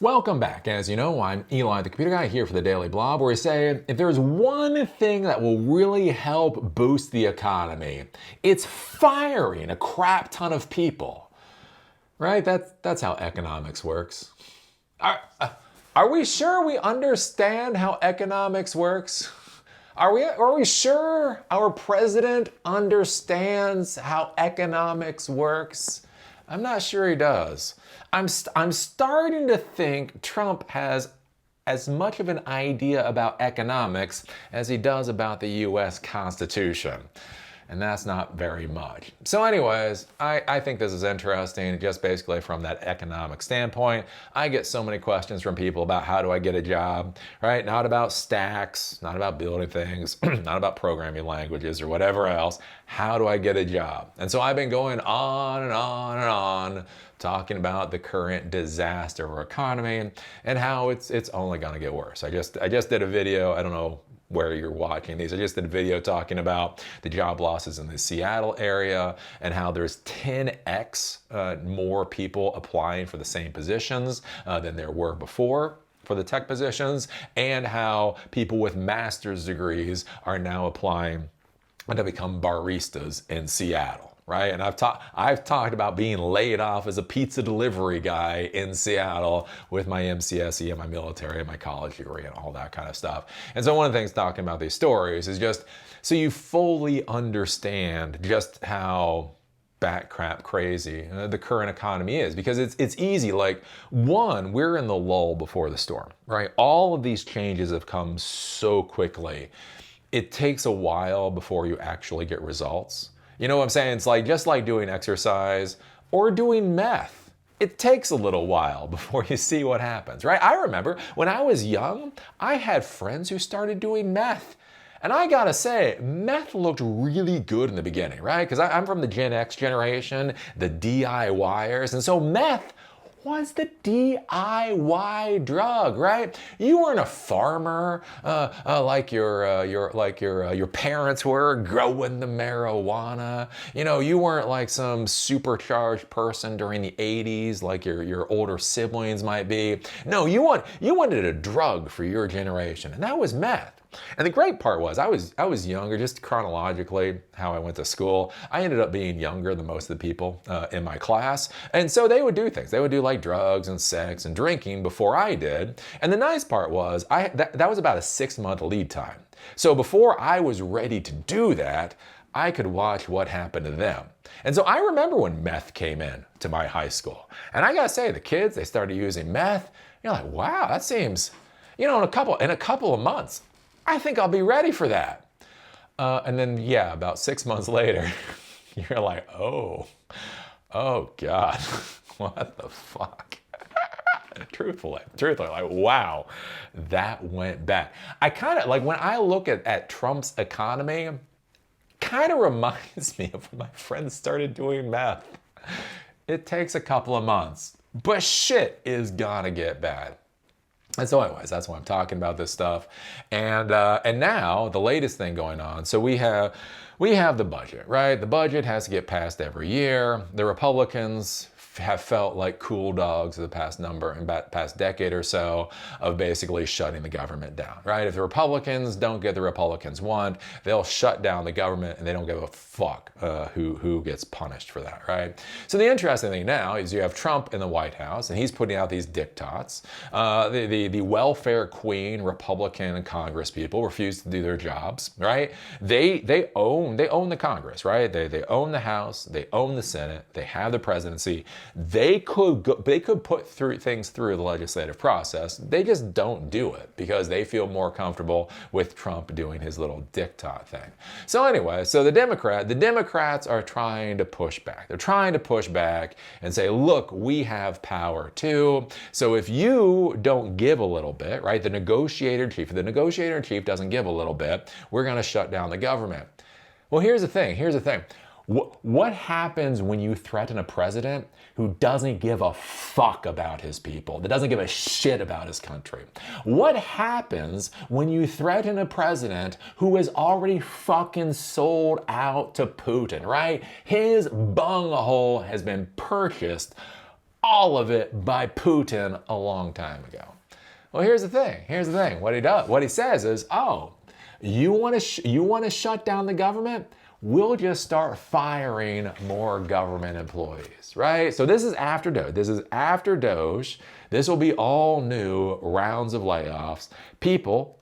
Welcome back. As you know, I'm Eli the Computer Guy here for the Daily Blob, where we say if there's one thing that will really help boost the economy, it's firing a crap ton of people. Right? That's how economics works. Are we sure we understand how economics works? Are we sure our president understands how economics works? I'm not sure he does. I'm starting to think Trump has as much of an idea about economics as he does about the US Constitution. And that's not very much. So anyways, I think this is interesting just basically from that economic standpoint. I get so many questions from people about how do I get a job, right? Not about stacks, not about building things, not about programming languages or whatever else. How do I get a job? And so I've been going on and on and on talking about the current disaster of our economy and how it's only gonna get worse. I just did a video, I don't know where you're watching these. I just did a video talking about the job losses in the Seattle area and how there's 10x more people applying for the same positions than there were before for the tech positions, and how people with master's degrees are now applying to become baristas in Seattle. Right? And I've talked about being laid off as a pizza delivery guy in Seattle with my MCSE and my military and my college degree and all that kind of stuff. And so one of the things talking about these stories is just so you fully understand just how bat crap crazy the current economy is, because it's easy. Like, one, we're in the lull before the storm, right? All of these changes have come so quickly. It takes a while before you actually get results. You know what I'm saying? It's like just like doing exercise or doing meth. It takes a little while before you see what happens, right? I remember when I was young, I had friends who started doing meth. And I gotta say, meth looked really good in the beginning, right? Because I'm from the Gen X generation, the DIYers. And so meth was the DIY drug, right? You weren't a farmer like your parents were growing the marijuana. You know, you weren't like some supercharged person during the 80s like your older siblings might be. No, you wanted a drug for your generation, and that was meth. And the great part was I was younger, just chronologically how I went to school. I ended up being younger than most of the people in my class. And so they would do things. They would do like drugs and sex and drinking before I did. And the nice part was that was about a 6-month lead time. So before I was ready to do that, I could watch what happened to them. And so I remember when meth came in to my high school. And I gotta say, the kids, they started using meth. You're like, wow, that seems, in a couple of months, I think I'll be ready for that. And then, yeah, about 6 months later, you're like, oh God, what the fuck? Truthfully, like, wow, that went bad. I kind of, like, when I look at Trump's economy, kind of reminds me of when my friends started doing meth. It takes a couple of months, but shit is gonna get bad. And so anyways, that's why I'm talking about this stuff. And now the latest thing going on. So we have the budget, right? The budget has to get passed every year. The Republicans have felt like cool dogs the past decade or so of basically shutting the government down, right? If the Republicans don't get the Republicans want, they'll shut down the government and they don't give a fuck who gets punished for that, right? So the interesting thing now is you have Trump in the White House and he's putting out these diktats. The welfare queen Republican Congress people refuse to do their jobs, right? They own the Congress, right? They own the House, they own the Senate, they have the presidency. They could put things through the legislative process. They just don't do it because they feel more comfortable with Trump doing his little diktat thing. So anyway, so the Democrats are trying to push back. They're trying to push back and say, look, we have power too. So if you don't give a little bit, right, if the negotiator in chief doesn't give a little bit, we're going to shut down the government. Well, here's the thing. What happens when you threaten a president who doesn't give a fuck about his people, that doesn't give a shit about his country? What happens when you threaten a president who is already fucking sold out to Putin, right? His bunghole has been purchased all of it by Putin a long time ago. Well, here's the thing. What he says is, oh, you want to shut down the government? We'll just start firing more government employees, right? So this is after Doge. This will be all new rounds of layoffs. People,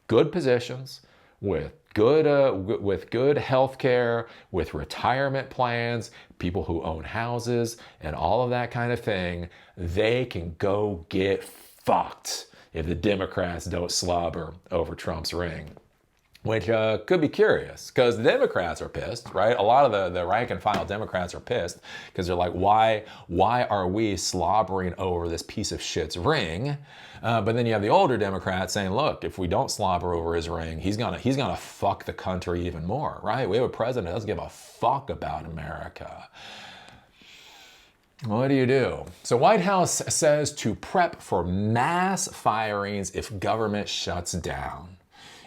good positions with good health care, with retirement plans, people who own houses and all of that kind of thing, they can go get fucked if the Democrats don't slobber over Trump's ring. Which could be curious, because the Democrats are pissed, right? A lot of the rank and file Democrats are pissed because they're like, why are we slobbering over this piece of shit's ring? But then you have the older Democrats saying, look, if we don't slobber over his ring, he's gonna fuck the country even more, right? We have a president that doesn't give a fuck about America. What do you do? So White House says to prep for mass firings if government shuts down.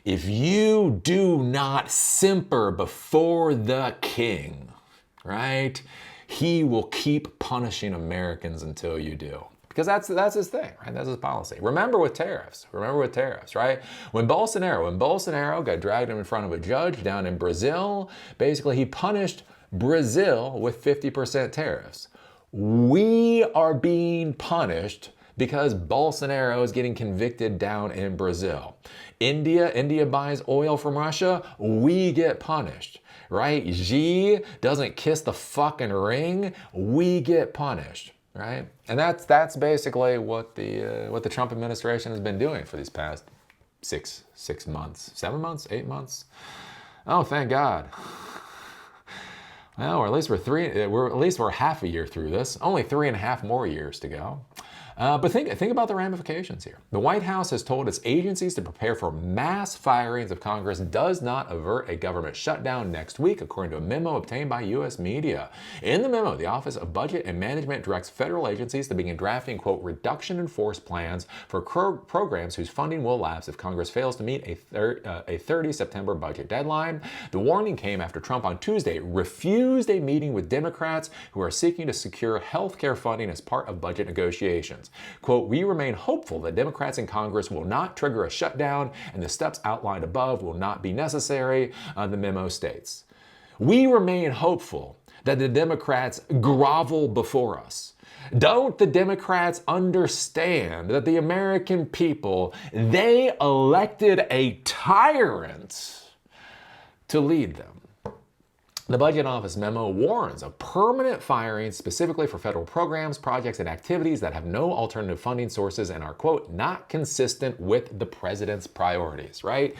If you do not simper before the king, right, he will keep punishing Americans until you do. Because that's his thing, right? That's his policy. Remember with tariffs, right? When Bolsonaro got dragged in front of a judge down in Brazil, basically he punished Brazil with 50% tariffs. We are being punished because Bolsonaro is getting convicted down in Brazil. India buys oil from Russia, we get punished, right? Xi doesn't kiss the fucking ring, we get punished, right? And that's basically what the Trump administration has been doing for these past 6 months, 7 months, 8 months. Oh, thank God. Well, or at least we're half a year through this. Only 3.5 more years to go. But think about the ramifications here. The White House has told its agencies to prepare for mass firings if Congress does not avert a government shutdown next week, according to a memo obtained by U.S. media. In the memo, the Office of Budget and Management directs federal agencies to begin drafting, quote, reduction in force plans for programs whose funding will lapse if Congress fails to meet a 30 September budget deadline. The warning came after Trump on Tuesday refused a meeting with Democrats who are seeking to secure health care funding as part of budget negotiations. Quote, we remain hopeful that Democrats in Congress will not trigger a shutdown and the steps outlined above will not be necessary, the memo states. We remain hopeful that the Democrats grovel before us. Don't the Democrats understand that the American people, they elected a tyrant to lead them? The Budget Office memo warns of permanent firings specifically for federal programs, projects, and activities that have no alternative funding sources and are, quote, not consistent with the president's priorities, right?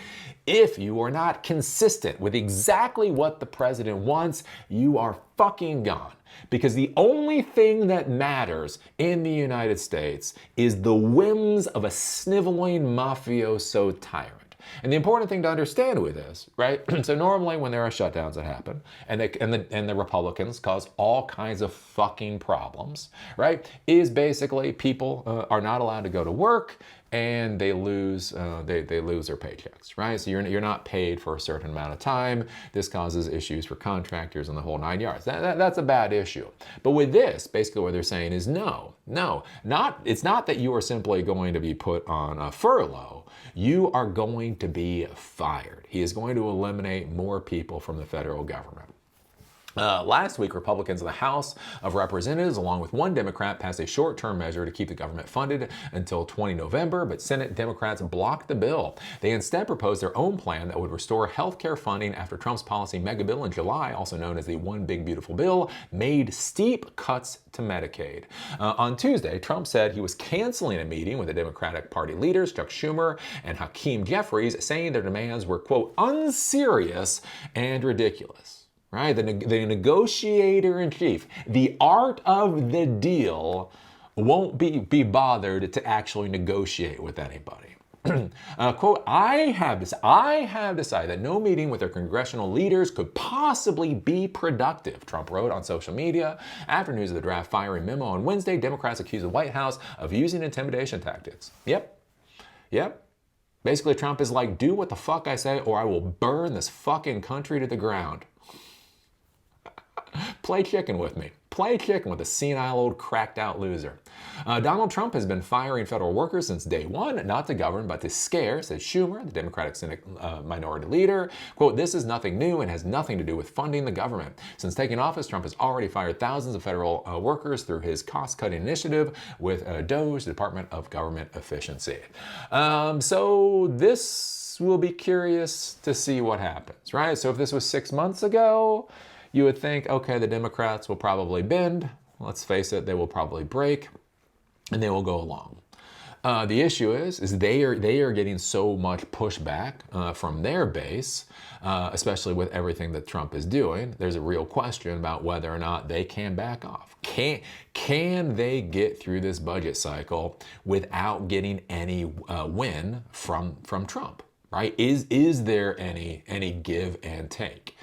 If you are not consistent with exactly what the president wants, you are fucking gone. Because the only thing that matters in the United States is the whims of a sniveling mafioso tyrant. And the important thing to understand with this, right? So normally when there are shutdowns that happen and the Republicans cause all kinds of fucking problems, right? Is basically people are not allowed to go to work and they lose their paychecks, right? So you're not paid for a certain amount of time. This causes issues for contractors and the whole 9 yards. That's a bad issue. But with this, basically what they're saying is it's not that you are simply going to be put on a furlough. You are going to be fired. He is going to eliminate more people from the federal government. Last week, Republicans in the House of Representatives, along with one Democrat, passed a short-term measure to keep the government funded until 20 November, but Senate Democrats blocked the bill. They instead proposed their own plan that would restore health care funding after Trump's policy mega bill in July, also known as the One Big Beautiful Bill, made steep cuts to Medicaid. On Tuesday, Trump said he was canceling a meeting with the Democratic Party leaders, Chuck Schumer and Hakeem Jeffries, saying their demands were, quote, unserious and ridiculous. Right? The negotiator-in-chief, the art of the deal, won't be bothered to actually negotiate with anybody. Quote, I have decided that no meeting with their congressional leaders could possibly be productive, Trump wrote on social media. After news of the draft firing memo on Wednesday, Democrats accused the White House of using intimidation tactics. Yep. Basically, Trump is like, do what the fuck I say or I will burn this fucking country to the ground. Play chicken with me. Play chicken with a senile old cracked out loser. Donald Trump has been firing federal workers since day one, not to govern, but to scare, says Schumer, the Democratic Senate minority leader. Quote, this is nothing new and has nothing to do with funding the government. Since taking office, Trump has already fired thousands of federal workers through his cost-cutting initiative with DOGE, Department of Government Efficiency. So this will be curious to see what happens, right? So if this was 6 months ago, you would think, okay, the Democrats will probably bend. Let's face it, they will probably break, and they will go along. The issue is they are getting so much pushback from their base, especially with everything that Trump is doing. There's a real question about whether or not they can back off. Can they get through this budget cycle without getting any win from Trump? Right? Is there any give and take?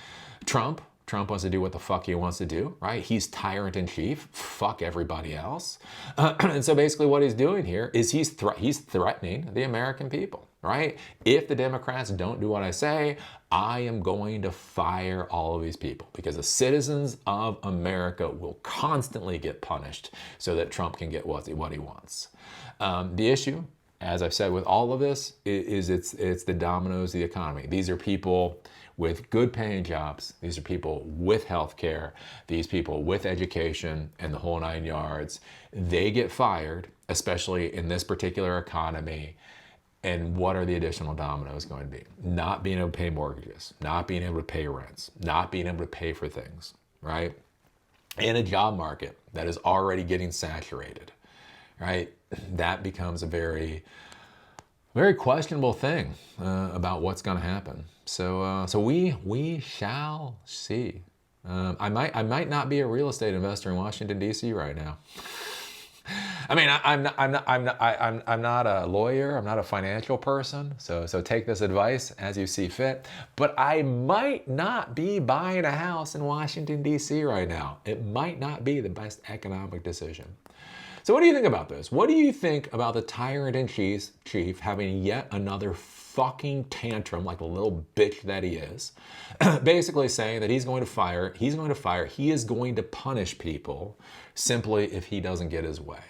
Trump wants to do what the fuck he wants to do, right? He's tyrant in chief. Fuck everybody else. And so basically what he's doing here is he's threatening the American people, right? If the Democrats don't do what I say, I am going to fire all of these people because the citizens of America will constantly get punished so that Trump can get what he wants. The issue, as I've said with all of this, is it's the dominoes of the economy. These are people with good paying jobs. These are people with health care. These people with education and the whole 9 yards. They get fired, especially in this particular economy. And what are the additional dominoes going to be? Not being able to pay mortgages, not being able to pay rents, not being able to pay for things, right? In a job market that is already getting saturated, right? That becomes a very, very questionable thing about what's going to happen. So we shall see. I might not be a real estate investor in Washington D.C. right now. I mean, I'm not a lawyer. I'm not a financial person. So take this advice as you see fit. But I might not be buying a house in Washington D.C. right now. It might not be the best economic decision. So what do you think about this? What do you think about the tyrant-in-chief having yet another fucking tantrum like a little bitch that he is, basically saying that he's going to fire, he is going to punish people simply if he doesn't get his way?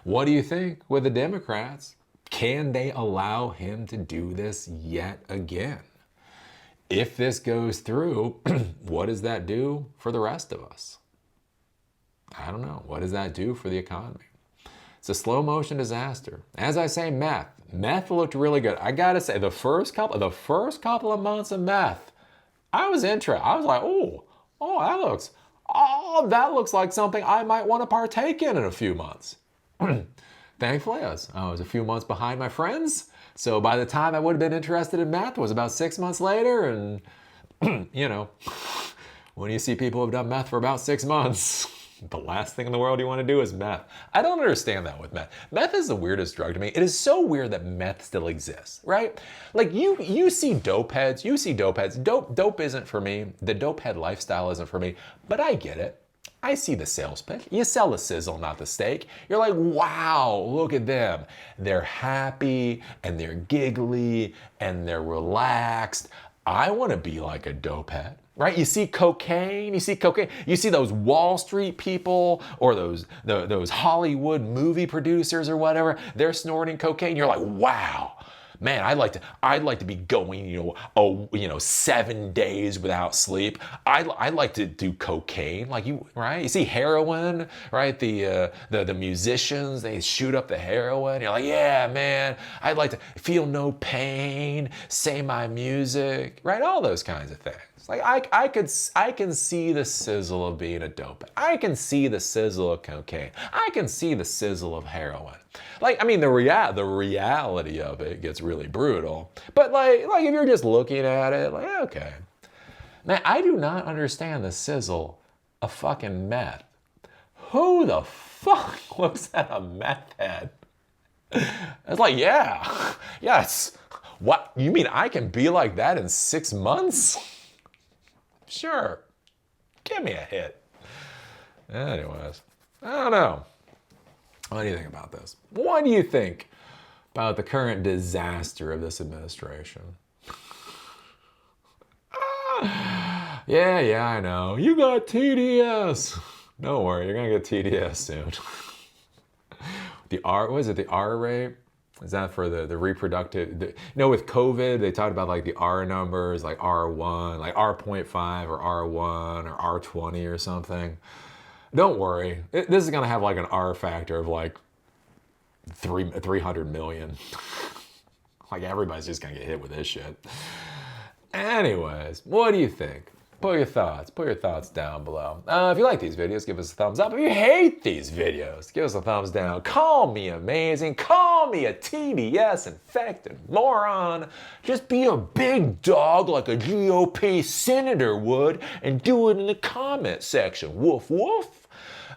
What do you think with the Democrats? Can they allow him to do this yet again? If this goes through, what does that do for the rest of us? I don't know. What does that do for the economy? It's a slow motion disaster. As I say, meth looked really good. I gotta say, the first couple of months of meth, I was interested. I was like, that looks like something I might want to partake in a few months. Thankfully, I was a few months behind my friends. So by the time I would have been interested in meth, it was about 6 months later. And, you know, when you see people who have done meth for about 6 months, the last thing in the world you want to do is meth. I don't understand that with meth. Meth is the weirdest drug to me. It is so weird that meth still exists, right? Like you see dope heads. Dope isn't for me. The dope head lifestyle isn't for me, but I get it. I see the sales pitch. You sell the sizzle, not the steak. You're like, wow, look at them. They're happy and they're giggly and they're relaxed. I want to be like a dope head. Right? You see cocaine, you see those Wall Street people or those Hollywood movie producers or whatever, they're snorting cocaine. You're like, wow, man, I'd like to be going, 7 days without sleep. I'd like to do cocaine, like you, right? You see heroin, right? The musicians, they shoot up the heroin. You're like, yeah, man, I'd like to feel no pain, say my music, right? All those kinds of things. Like I can see the sizzle of being a dope. I can see the sizzle of cocaine. I can see the sizzle of heroin. Like, I mean, the reality of it gets really brutal. But like if you're just looking at it, like, okay. Man, I do not understand the sizzle of fucking meth. Who the fuck looks at a meth head? It's like, yes. What, you mean I can be like that in 6 months? Sure. Give me a hit. Anyways, I don't know. What do you think about this? What do you think about the current disaster of this administration? Yeah, I know. You got TDS. Don't worry, you're gonna get TDS soon. What is it, the R rate? Is that for the reproductive? With COVID, they talked about like the R numbers, like R1, like R.5 or R1 or R20 or something. Don't worry, this is gonna have like an R factor of like 300 million. Like everybody's just gonna get hit with this shit. Anyways, what do you think? Put your thoughts down below. If you like these videos, give us a thumbs up. If you hate these videos, give us a thumbs down. Call me amazing. Call me a TDS infected moron. Just be a big dog like a GOP senator would and do it in the comment section. Woof, woof.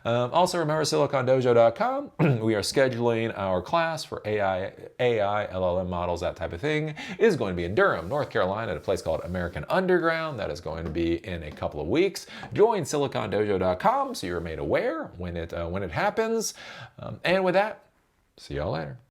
Also, remember silicondojo.com. We are scheduling our class for AI, LLM models, that type of thing. It is going to be in Durham, North Carolina, at a place called American Underground. That is going to be in a couple of weeks. Join silicondojo.com so you're made aware when it happens. And with that, see y'all later.